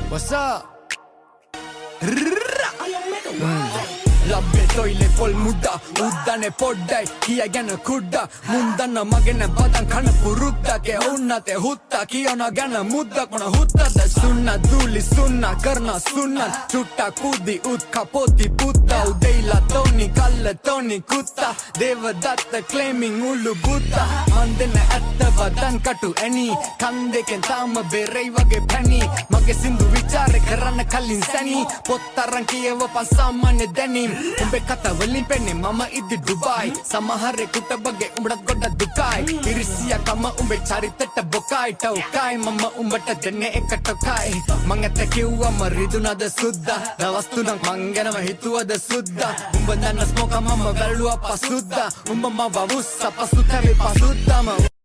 What's up? ලබ්බේ තොයිලේ පොල් මුඩා උද්දනේ පොඩ්ඩයි කියගෙන කුඩ්ඩා මුන්දන්න මගෙන බදන් කන පුරුද්දගේ උන්නතේ හුත්තා කියන ගැන මුද්දක් මොන හුත්තද සුන්න දූලි සුන්න කරන සුන්න චුට්ටා කුදි උත් කපොති පුත්තා උදෙයිලා තෝනි කල්ල තෝනි කුත්තා දේවදත්ත ක්ලේමින් උල්ලු බුත්තා මන් දෙන්න ඇත්ත බදන් කටු ඇනි කන් දෙකෙන් තාම බෙරෙයි වගේ පැණි මගේ සින්දු විචාරේ කරන්න කලින් සැනි පොත්තරන් කියවපන් සාමාන්‍ය දැනීම් උඹේ කතා වලින් පෙන්නේ මම ඉදි ඩුබායි සමහරෙකුට බගේ උඹට ගොඩක් දුකයි ඉරිසියා කම උඹේ චරිතට බොකයි ටෝකයි මම උඹට දෙන්නේ එක ටොකයි මං ඇත්ත කිව්වම රිදුනද සුද්දා දවස් තුනක් මං ගැනම හිතුවද සුද්දා උඹ දන්න ස්මෝක මම බැලුවා පසුද්දා උඹ මව වුස්සා පසු තැවේ පසුද්දාම